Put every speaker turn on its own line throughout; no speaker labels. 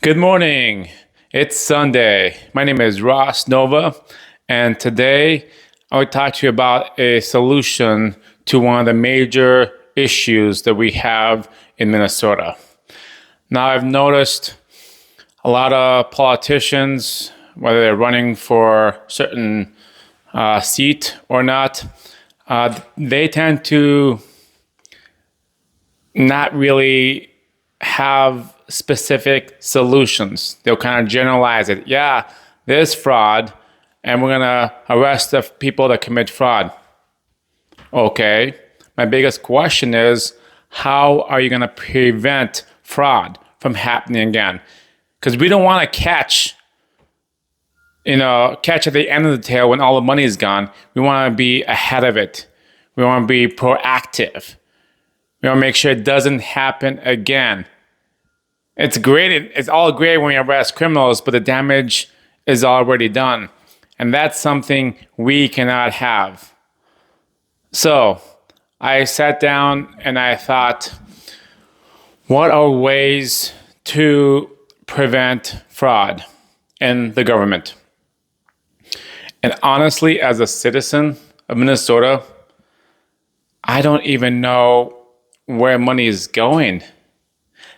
Good morning. It's Sunday. My name is Ross Nova, and today I will talk to you about a solution to one of the major issues that we have in Minnesota. Now, I've noticed a lot of politicians, whether they're running for a certain seat or not, they tend to not really have specific solutions. They'll kind of generalize it. Yeah, there's fraud, and we're going to arrest the people that commit fraud. Okay. My biggest question is, how are you going to prevent fraud from happening again? Because we don't want to catch at the end of the tail when all the money is gone. We want to be ahead of it. We want to be proactive. We want to make sure it doesn't happen again. It's great. It's all great when you arrest criminals, but the damage is already done. And that's something we cannot have. So I sat down and I thought, what are ways to prevent fraud in the government? And honestly, as a citizen of Minnesota, I don't even know where money is going.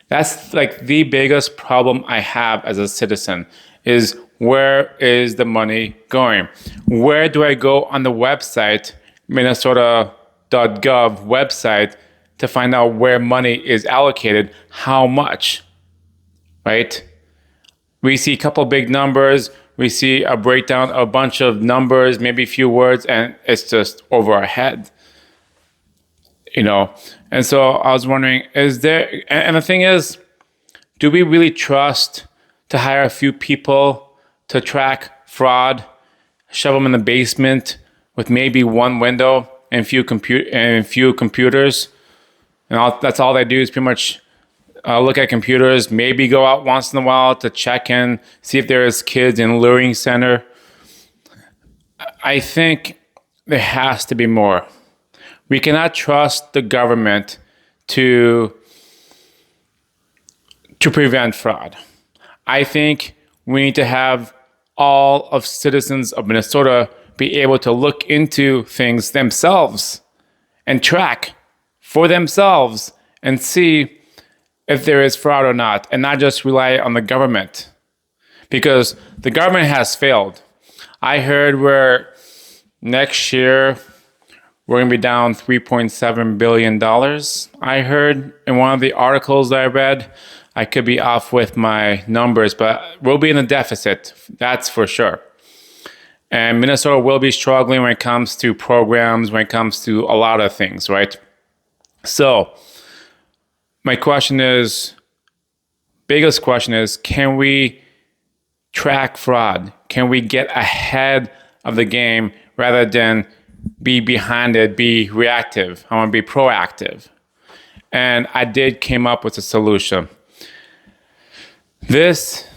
That's like the biggest problem I have as a citizen is, where is the money going? Where do I go on the website, Minnesota.gov website, to find out where money is allocated, how much, right? We see a couple big numbers. We see a breakdown of a bunch of numbers, maybe a few words, and it's just over our head. And so I was wondering, and the thing is, do we really trust to hire a few people to track fraud, shove them in the basement with maybe one window and few computers, and that's all they do is pretty much look at computers, maybe go out once in a while to check in, see if there's kids in luring center? I think there has to be more. We cannot trust the government to prevent fraud. I think we need to have all of citizens of Minnesota be able to look into things themselves and track for themselves and see if there is fraud or not, and not just rely on the government, because the government has failed. I heard where next year we're going to be down $3.7 billion. I heard in one of the articles that I read. I could be off with my numbers, but we'll be in a deficit. That's for sure. And Minnesota will be struggling when it comes to programs, when it comes to a lot of things, right? So my biggest question is, can we track fraud? Can we get ahead of the game rather than be behind it, be reactive? I want to be proactive. And I came up with a solution. This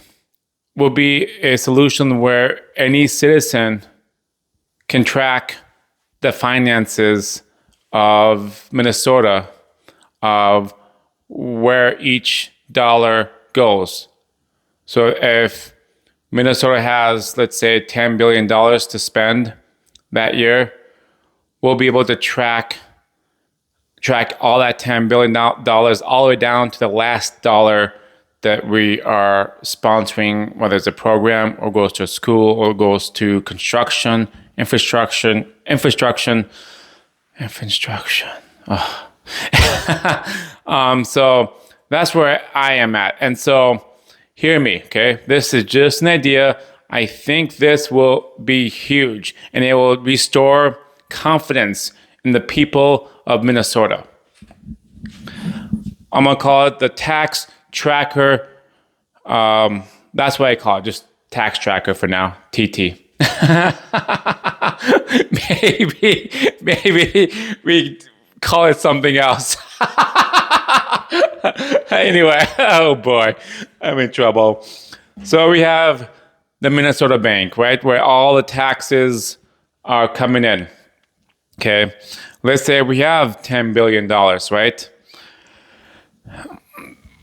will be a solution where any citizen can track the finances of Minnesota, of where each dollar goes. So if Minnesota has, let's say, $10 billion to spend that year, we'll be able to track all that $10 billion all the way down to the last dollar that we are sponsoring, whether it's a program or goes to a school or goes to construction, infrastructure. Oh. So that's where I am at. And so hear me, okay? This is just an idea. I think this will be huge, and it will restore confidence in the people of Minnesota. I'm going to call it the tax tracker. That's what I call it, just tax tracker for now, TT. maybe we call it something else. Anyway, oh boy, I'm in trouble. So we have the Minnesota Bank, right, where all the taxes are coming in. Okay, let's say we have $10 billion, right?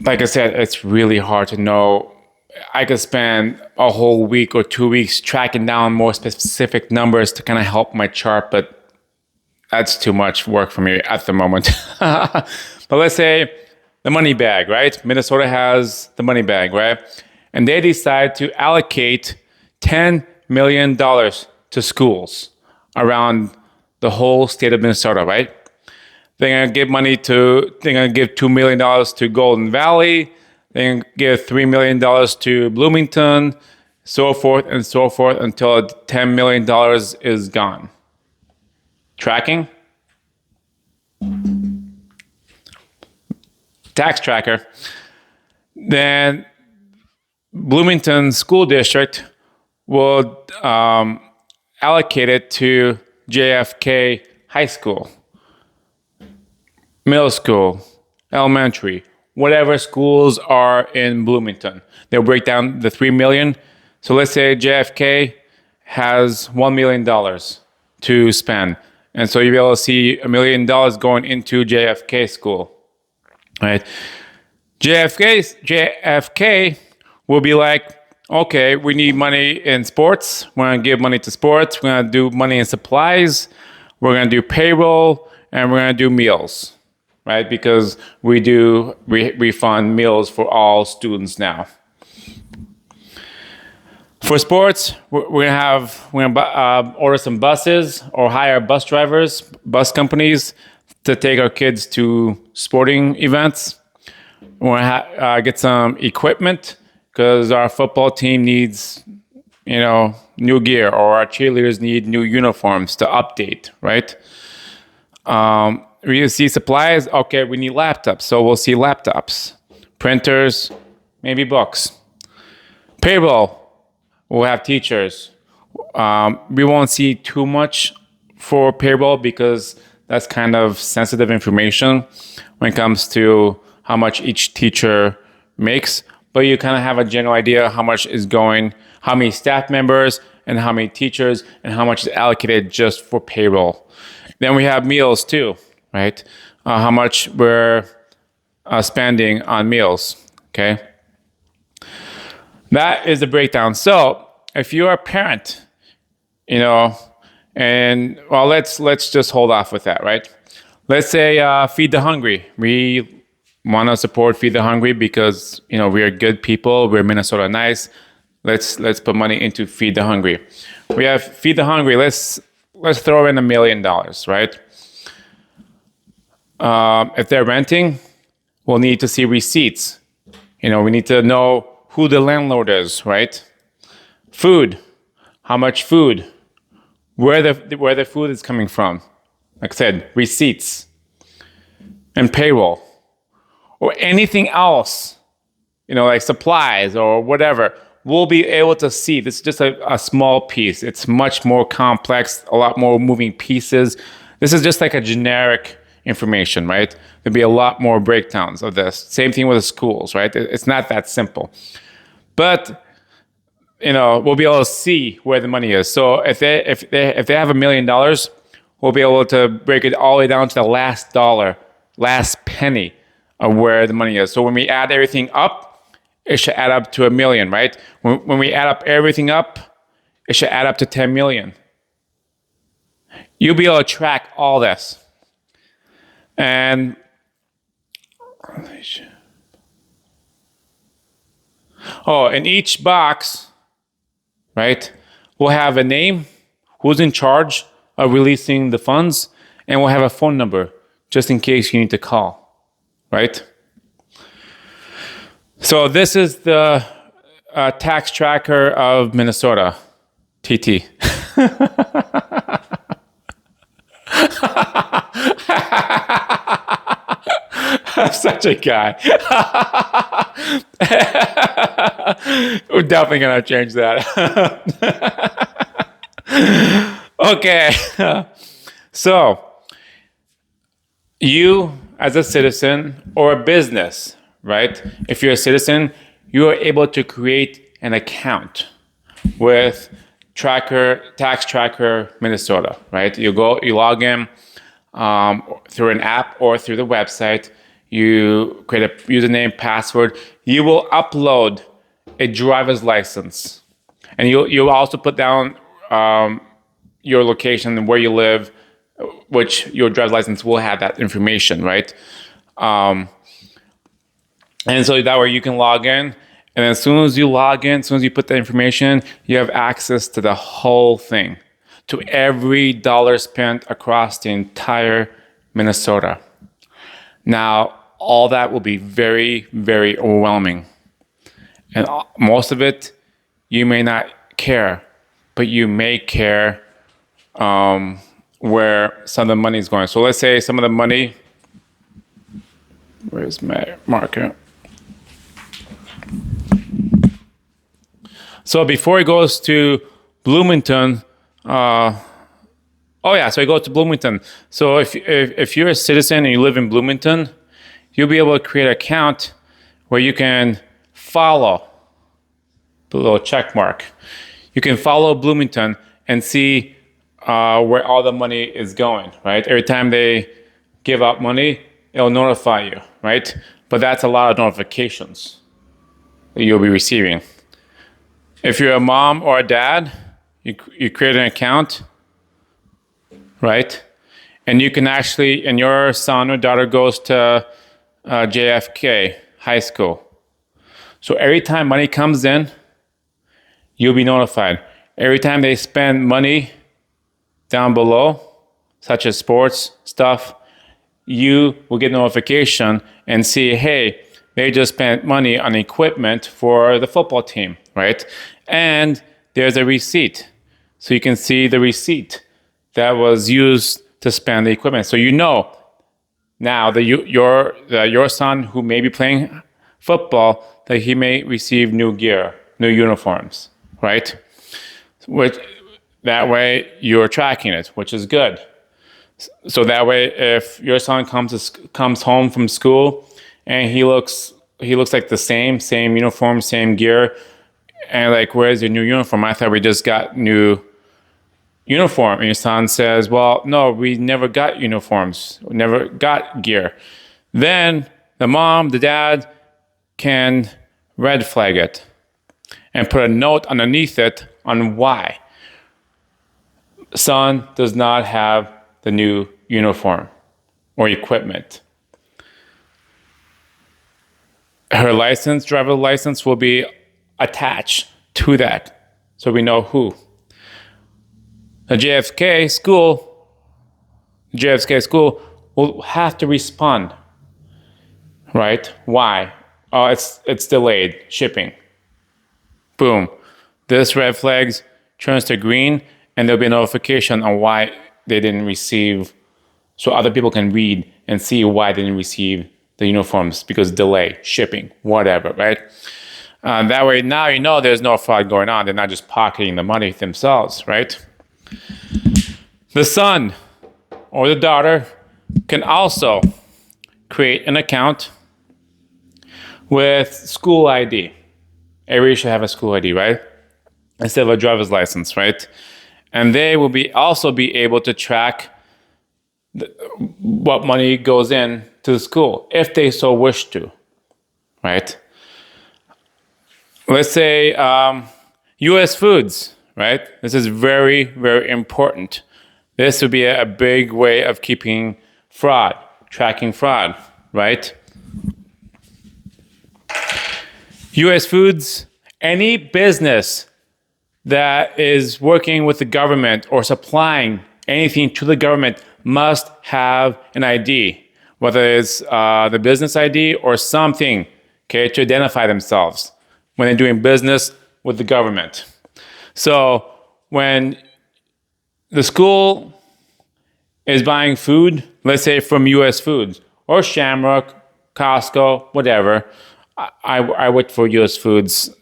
Like I said, it's really hard to know I could spend a whole week or 2 weeks tracking down more specific numbers to kind of help my chart, but that's too much work for me at the moment. But let's say the money bag, right? Minnesota has the money bag, right? And they decide to allocate $10 million to schools around the whole state of Minnesota, right? They're gonna give $2 million to Golden Valley. They're gonna give $3 million to Bloomington, so forth and so forth until $10 million is gone. Tracking? Tax tracker. Then Bloomington School District will allocate it to JFK High School, middle school, elementary, whatever schools are in Bloomington. They'll break down the 3 million. So let's say JFK has $1 million to spend. And so you'll be able to see $1 million going into JFK school, right? JFK will be like, okay, we need money in sports. We're going to give money to sports. We're going to do money in supplies. We're going to do payroll, and we're going to do meals, right? Because we do refund meals for all students now. For sports, we're going to order some buses or hire bus drivers, bus companies to take our kids to sporting events. We're going to get some equipment because our football team needs, new gear, or our cheerleaders need new uniforms to update, right? We see supplies. Okay, we need laptops, so we'll see laptops, printers, maybe books. Payroll, we'll have teachers. We won't see too much for payroll because that's kind of sensitive information when it comes to how much each teacher makes. But you kind of have a general idea how much is going, how many staff members and how many teachers and how much is allocated just for payroll. Then we have meals too, right? How much we're spending on meals, okay? That is the breakdown. So if you're a parent, and well, let's just hold off with that, right? Let's say Feed the Hungry. We want to support Feed the Hungry because we are good people. We're Minnesota Nice. Let's put money into Feed the Hungry. We have Feed the Hungry. Let's throw in $1 million, right? If they're renting, we'll need to see receipts. We need to know who the landlord is, right? Food, how much food, where the food is coming from. Like I said, receipts, and payroll, or anything else, like supplies or whatever. We'll be able to see. This is just a small piece. It's much more complex, a lot more moving pieces. This is just like a generic information, right? There'll be a lot more breakdowns of this. Same thing with the schools, right? It's not that simple. But, we'll be able to see where the money is. So if they have $1 million, we'll be able to break it all the way down to the last dollar, last penny of where the money is. So when we add everything up, it should add up to $1 million, right? When we add up everything up, it should add up to 10 million. You'll be able to track all this. And in each box, right, we'll have a name, who's in charge of releasing the funds, and we'll have a phone number just in case you need to call, right? So this is the tax tracker of Minnesota, TT. I'm such a guy. We're definitely going to change that. Okay. So, you as a citizen or a business, right? If you're a citizen, you are able to create an account with Tax Tracker Minnesota, right? You log in through an app or through the website. You create a username, password. You will upload a driver's license. And you'll also put down your location and where you live, which your driver's license will have that information, right? And so that way you can log in. And as soon as you log in, as soon as you put the information, you have access to the whole thing, to every dollar spent across the entire Minnesota. Now, all that will be very, very overwhelming. And most of it, you may not care, but you may care where some of the money is going. So let's say some of the money, where's my marker? So before it goes to Bloomington, so it goes to Bloomington. So if you're a citizen and you live in Bloomington, you'll be able to create an account where you can follow the little check mark. You can follow Bloomington and see where all the money is going, right? Every time they give out money, it'll notify you, right? But that's a lot of notifications that you'll be receiving. If you're a mom or a dad, you create an account, right? And you can actually, and your son or daughter goes to JFK High School. So every time money comes in, you'll be notified. Every time they spend money down below, such as sports stuff, you will get notification and see, hey, they just spent money on equipment for the football team, right? And there's a receipt. So you can see the receipt that was used to spend the equipment. So you know now that your son who may be playing football, that he may receive new gear, new uniforms, right? Which that way you're tracking it, which is good. So that way, if your son comes home from school and he looks like the same uniform, same gear, and like, where's your new uniform? I thought we just got new uniform. And your son says, well, no, we never got uniforms, we never got gear. Then the mom, the dad can red flag it and put a note underneath it on why son does not have the new uniform or equipment. Her license, driver license, will be attached to that, so we know who. The JFK school will have to respond, right? Why? Oh, it's delayed shipping. Boom. This red flags turns to green, and there'll be a notification on why they didn't receive, so other people can read and see why they didn't receive the uniforms, because delay, shipping, whatever, right? That way, now you know there's no fraud going on. They're not just pocketing the money themselves, right? The son or the daughter can also create an account with school ID. Everybody should have a school ID, right? Instead of a driver's license, right? And they will also be able to track what money goes in to the school, if they so wish to, right? Let's say U.S. Foods, right? This is very, very important. This would be a big way of keeping fraud, tracking fraud, right? U.S. Foods, any business that is working with the government or supplying anything to the government must have an ID, whether it's the business ID or something, okay, to identify themselves when they're doing business with the government. So when the school is buying food, let's say from U.S. Foods or Shamrock, Costco, whatever, I worked for U.S. Foods.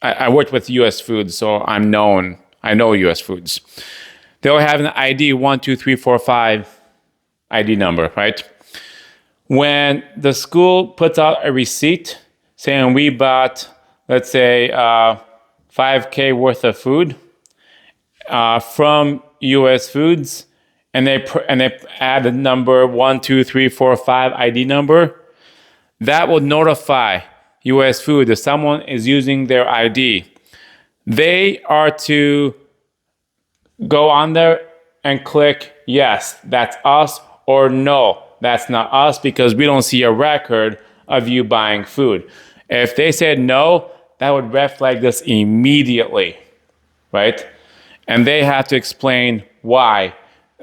I worked with U.S. Foods, so I know U.S. Foods. They'll have an ID 12345 ID number, right? When the school puts out a receipt saying we bought, let's say, $5,000 worth of food from U.S. Foods, and they add the number 12345 ID number, that will notify US food, if someone is using their ID, they are to go on there and click yes, that's us, or no, that's not us, because we don't see a record of you buying food. If they said no, that would red flag this immediately, right? And they have to explain why.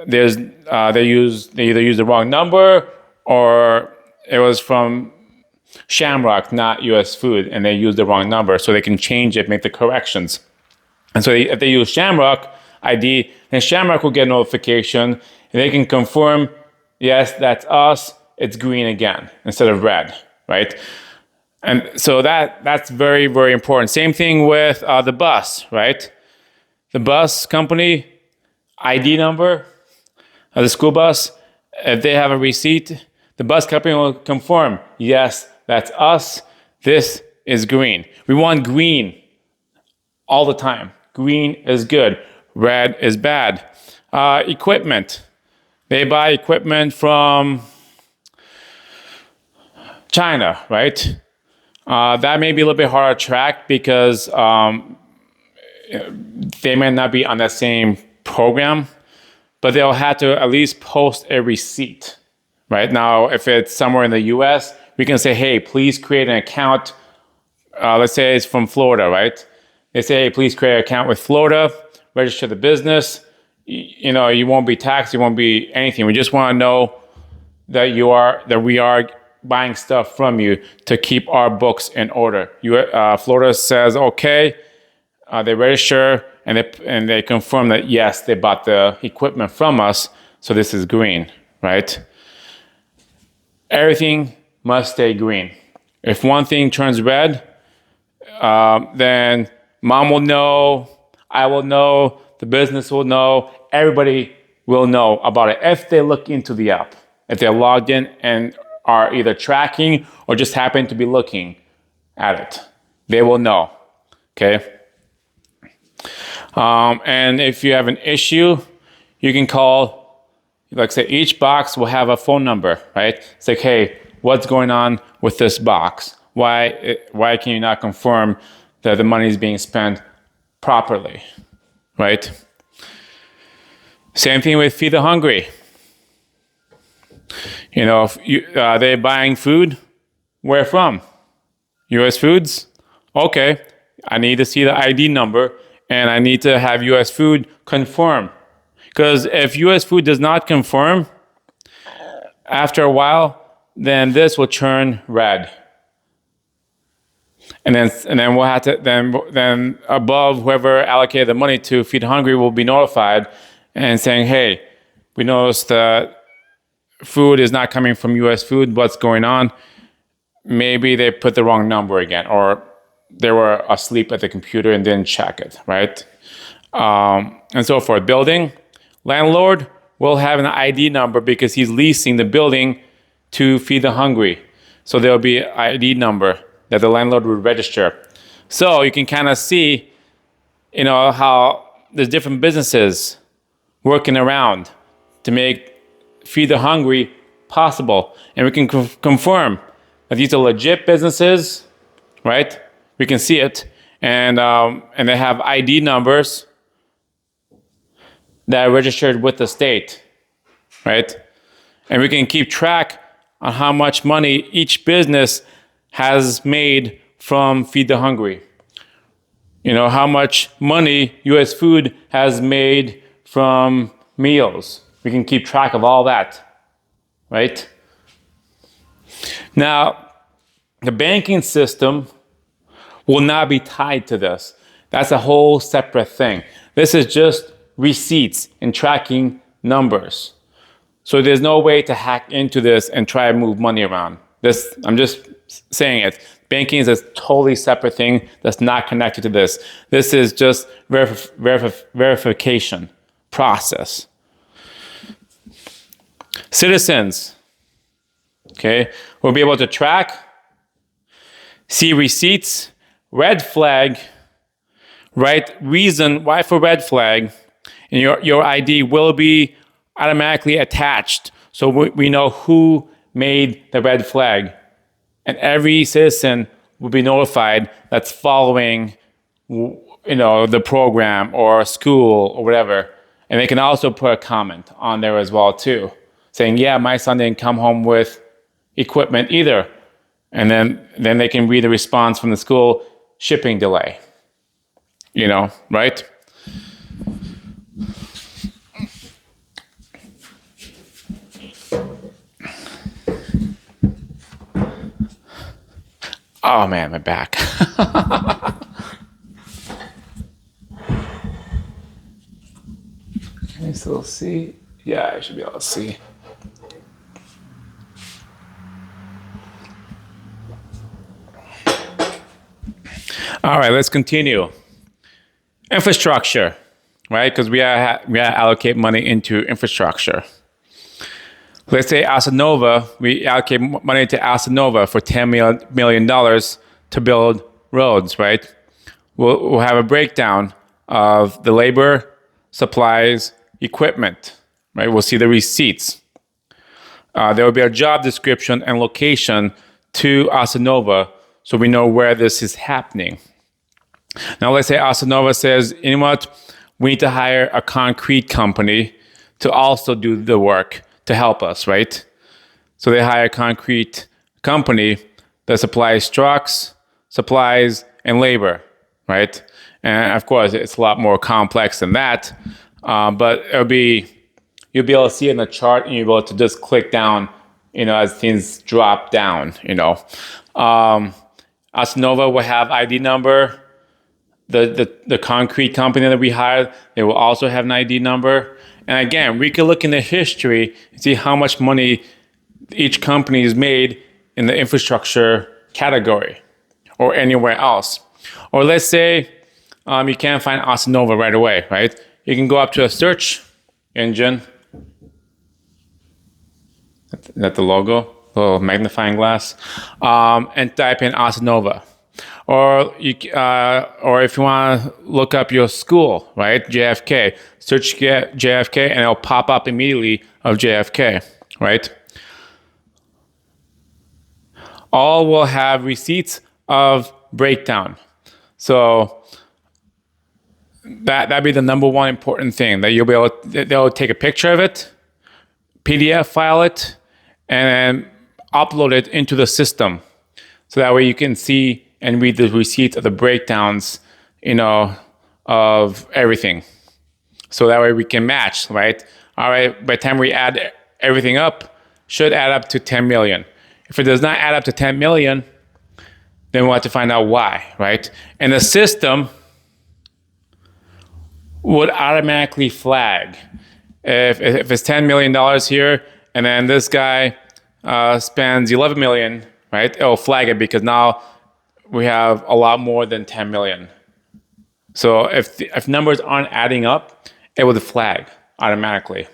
They either use the wrong number, or it was from Shamrock, not US Food, and they used the wrong number, so they can change it, make the corrections. And so if they use Shamrock ID, then Shamrock will get a notification, and they can confirm, yes, that's us, it's green again instead of red, right? And so that's very, very important. Same thing with the bus, right? The bus company, ID number of the school bus, if they have a receipt, the bus company will confirm, yes, that's us, this is green. We want green all the time. Green is good, red is bad. Equipment. They buy equipment from China, right? That may be a little bit harder to track because they may not be on that same program, but they'll have to at least post a receipt, right? Now, if it's somewhere in the US, we can say, hey, please create an account. Let's say it's from Florida, right? They say, hey, please create an account with Florida, register the business. You won't be taxed, you won't be anything. We just want to know that we are buying stuff from you to keep our books in order. Florida says, okay, they register and they confirm that, yes, they bought the equipment from us, so this is green, right? Everything must stay green. If one thing turns red, then mom will know, I will know, the business will know, everybody will know about it if they look into the app, if they're logged in and are either tracking or just happen to be looking at it. They will know, okay? And if you have an issue, you can call, like say each box will have a phone number, right? It's like, hey, what's going on with this box? Why can you not confirm that the money is being spent properly, right? Same thing with Feed the Hungry. If they're buying food, where from? US Foods? Okay, I need to see the ID number and I need to have US Food confirm. Because if US Food does not confirm, after a while, then this will turn red. And then we'll have to then above whoever allocated the money to Feed Hungry will be notified and saying, hey, we noticed that food is not coming from US Food. What's going on? Maybe they put the wrong number again, or they were asleep at the computer and didn't check it, right? And so for a building, landlord will have an ID number because he's leasing the building to Feed the Hungry. So there'll be an ID number that the landlord would register. So you can kind of see, how there's different businesses working around to make Feed the Hungry possible. And we can confirm that these are legit businesses, right? We can see it. And they have ID numbers that are registered with the state, right? And we can keep track on how much money each business has made from Feed the Hungry. How much money US Food has made from meals. We can keep track of all that, right? Now, the banking system will not be tied to this. That's a whole separate thing. This is just receipts and tracking numbers. So there's no way to hack into this and try to move money around. I'm just saying it. Banking is a totally separate thing that's not connected to this. This is just verification process. Citizens, okay, will be able to track, see receipts, red flag, write reason why for red flag, and your ID will be automatically attached. So we know who made the red flag. And every citizen will be notified that's following, the program or school or whatever. And they can also put a comment on there as well too, saying, yeah, my son didn't come home with equipment either. And then they can read the response from the school, shipping delay, right? Oh man, my back. Can you still see? Yeah, I should be able to see. All right, let's continue. Infrastructure, right? Because we gotta allocate money into infrastructure. Let's say ASANOVA, we allocate money to ASANOVA for $10 million to build roads, right? We'll have a breakdown of the labor, supplies, equipment, right? We'll see the receipts. There will be a job description and location to ASANOVA so we know where this is happening. Now let's say ASANOVA says, you know what? We need to hire a concrete company to also do the work to help us, right? So they hire a concrete company that supplies trucks, supplies, and labor, right? And of course, it's a lot more complex than that, but you'll be able to see it in the chart, and you'll be able to just click down, as things drop down, ASANOVA will have ID number. The concrete company that we hired, they will also have an ID number. And again, we can look in the history and see how much money each company has made in the infrastructure category or anywhere else. Or let's say you can't find ASANOVA right away, right? You can go up to a search engine. Is that the logo? Little magnifying glass. And type in ASANOVA. Or if you want to look up your school, right? JFK. Search JFK and it'll pop up immediately of JFK, right? All will have receipts of breakdown. So that'd be the number one important thing, that they'll take a picture of it, PDF file it, and upload it into the system. So that way you can see and read the receipts of the breakdowns, of everything. So that way we can match, right? All right, by the time we add everything up, should add up to 10 million. If it does not add up to 10 million, then we'll have to find out why, right? And the system would automatically flag. If it's $10 million here, and then this guy spends 11 million, right? It'll flag it because now we have a lot more than 10 million. So if numbers aren't adding up, it will flag automatically.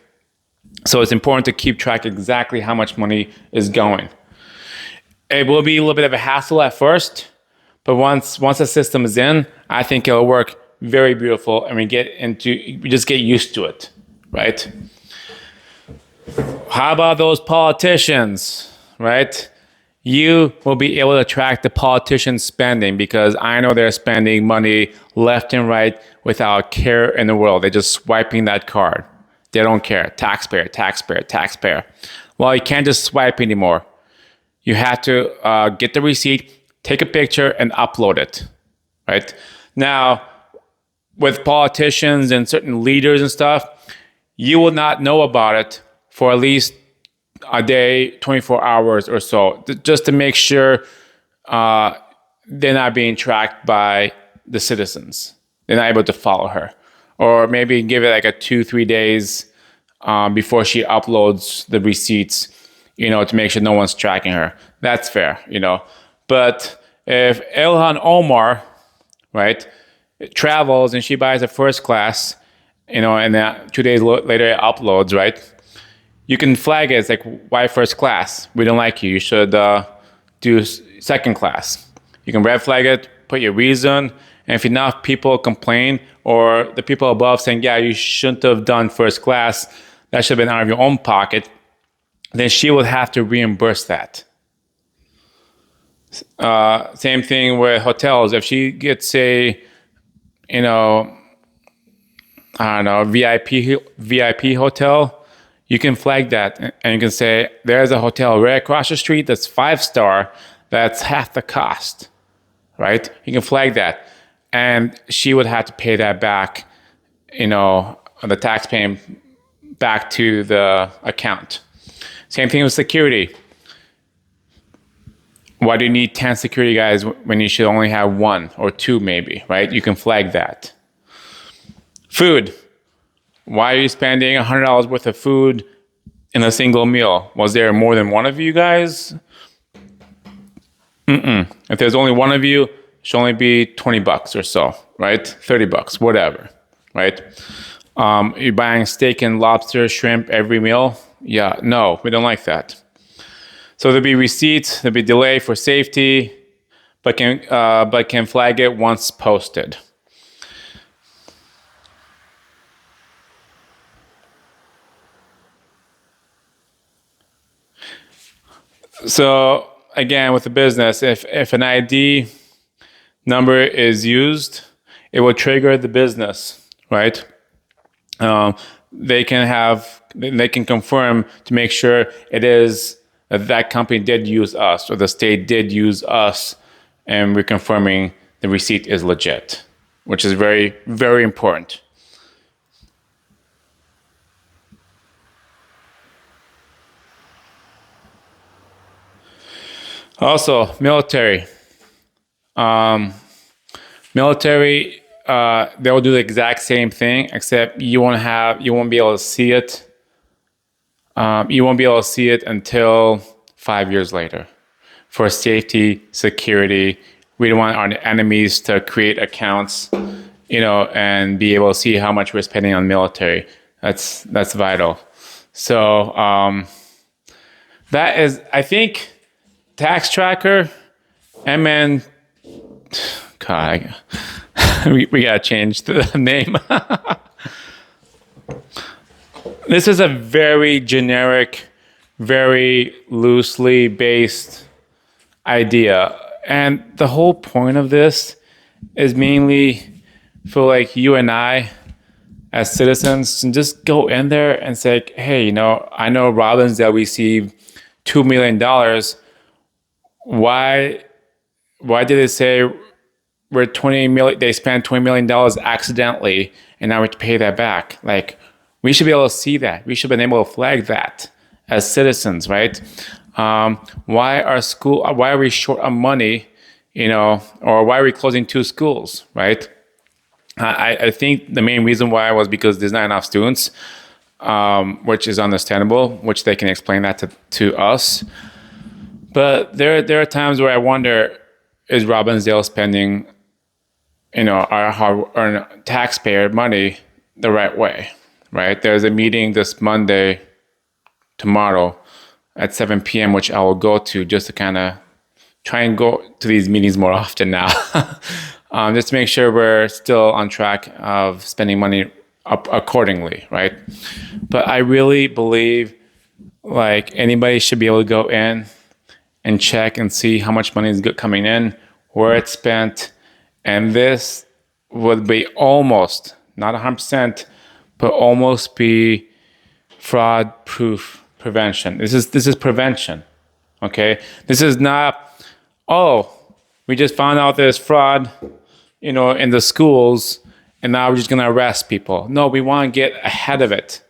So it's important to keep track exactly how much money is going. It will be a little bit of a hassle at first, but once the system is in, I think it'll work very beautiful, and we just get used to it, right? How about those politicians, right? You will be able to track the politicians' spending, because I know they're spending money left and right without care in the world. They're just swiping that card. They don't care. Taxpayer, taxpayer, taxpayer. Well, you can't just swipe anymore. You have to get the receipt, take a picture, and upload it, right? Now, with politicians and certain leaders and stuff, you will not know about it for at least a day, 24 hours or so, just to make sure they're not being tracked by the citizens. They're not able to follow her. Or maybe give it like a 2-3 days before she uploads the receipts, to make sure no one's tracking her. That's fair, But if Ilhan Omar, right, travels and she buys a first class, and then 2 days later it uploads, right? You can flag it as like, why first class? We don't like you. You should do second class. You can red flag it, put your reason, and if enough people complain, or the people above saying, yeah, you shouldn't have done first class, that should have been out of your own pocket, then she would have to reimburse that. Same thing with hotels. If she gets a, you know, I don't know, VIP hotel, you can flag that and you can say, there's a hotel right across the street that's 5 star, that's half the cost, right? You can flag that. And she would have to pay that back, the tax paying back to the account. Same thing with security. Why do you need 10 security guys when you should only have 1 or 2 maybe, right? You can flag that. Food. Why are you spending $100 worth of food in a single meal? Was there more than one of you guys? If there's only one of you, it should only be $20 or so, right? $30, whatever, right? You're buying steak and lobster, shrimp every meal? Yeah, no, we don't like that. So there'll be receipts, there'll be delay for safety, but can flag it once posted. So again, with the business, if an ID number is used, it will trigger the business, right? They can confirm to make sure it is that company did use us or the state did use us, and we're confirming the receipt is legit, which is very, very important. Also, military. Military, they will do the exact same thing, except you won't be able to see it. You won't be able to see it until 5 years later. For safety, security, we don't want our enemies to create accounts, and be able to see how much we're spending on military. That's vital. So that is, I think, Tax Tracker, MN. God, we gotta change the name. This is a very generic, very loosely based idea. And the whole point of this is mainly for like you and I as citizens to just go in there and say, hey, I know Robbinsdale received $2 million. Why did it say they spent $20 million accidentally and now we have to pay that back? Like, we should be able to see that. We should have been able to flag that as citizens, right? Why are we short on money, or why are we closing 2 schools, right? I think the main reason why was because there's not enough students, which is understandable, which they can explain that to us. But there are times where I wonder, is Robbinsdale spending, our hard-earned taxpayer money the right way, right? There's a meeting this tomorrow at 7 p.m., which I will go to just to kind of try and go to these meetings more often now, just to make sure we're still on track of spending money up accordingly, right? But I really believe like anybody should be able to go in and check and see how much money is coming in, where it's spent, and this would be almost, not 100%, but almost be fraud-proof prevention. This is prevention, okay? This is not, we just found out there's fraud, in the schools, and now we're just gonna arrest people. No, we wanna get ahead of it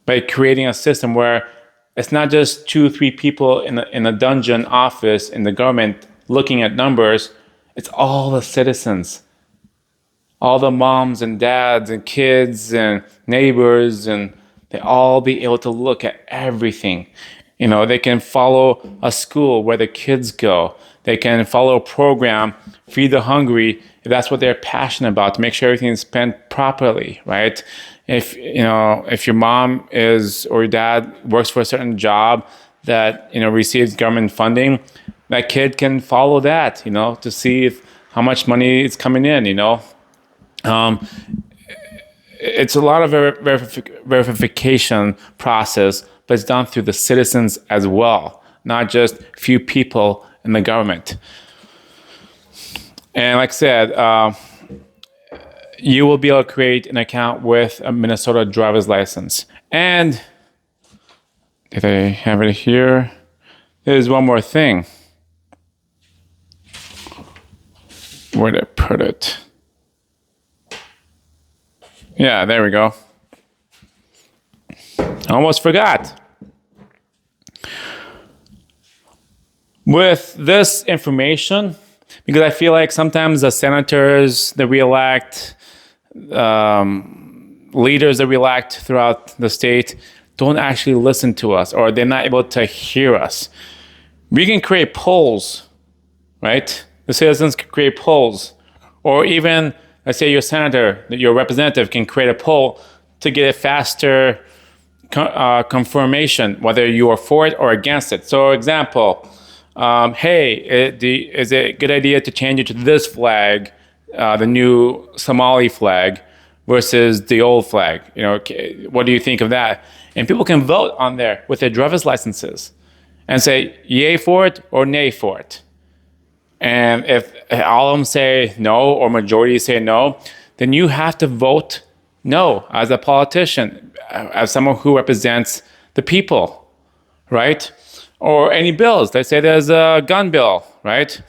by creating a system where it's not just 2-3 people in a dungeon office in the government looking at numbers. It's all the citizens, all the moms and dads and kids and neighbors, and they all be able to look at everything. They can follow a school where the kids go. They can follow a program, Feed the Hungry, if that's what they're passionate about, to make sure everything is spent properly, right? If your mom or your dad works for a certain job that receives government funding, that kid can follow that, to see how much money is coming in. It's a lot of verification process, but it's done through the citizens as well, not just few people in the government. And like I said, you will be able to create an account with a Minnesota driver's license. And did I have it here? There's one more thing. Where did I put it? Yeah, there we go. I almost forgot. With this information, because I feel like sometimes the senators that we elect, leaders that we elect throughout the state don't actually listen to us, or they're not able to hear us. We can create polls, right? The citizens can create polls, or even, let's say your senator, your representative can create a poll to get a faster confirmation, whether you are for it or against it. So example, hey, is it a good idea to change it to this flag, the new Somali flag, versus the old flag? What do you think of that? And people can vote on there with their driver's licenses and say yay for it or nay for it. And if all of them say no or majority say no, then you have to vote no as a politician, as someone who represents the people, right? Or any bills. Let's say there's a gun bill, right?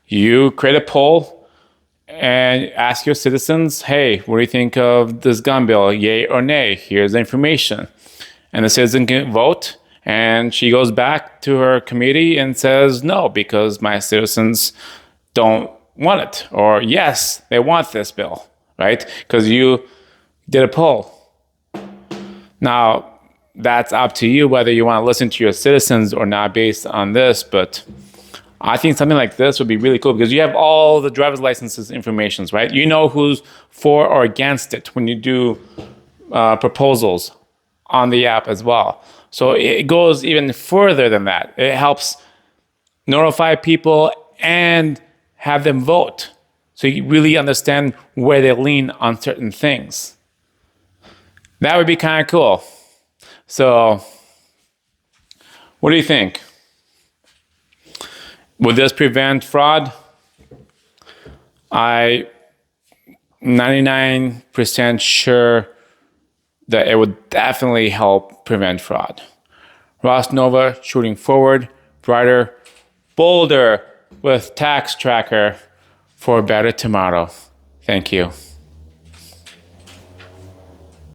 You create a poll and ask your citizens, hey, what do you think of this gun bill? Yay or nay? Here's the information. And the citizen can vote, and she goes back to her committee and says, no, because my citizens don't want it. Or yes, they want this bill, right? Because you did a poll. Now, that's up to you whether you want to listen to your citizens or not based on this, but I think something like this would be really cool because you have all the driver's licenses informations, right? You know who's for or against it when you do proposals on the app as well. So it goes even further than that. It helps notify people and have them vote. So you really understand where they lean on certain things. That would be kind of cool. So what do you think? Would this prevent fraud? I'm 99% sure that it would definitely help prevent fraud. Ross Nova, shooting forward, brighter, bolder with Tax Tracker for a better tomorrow. Thank you.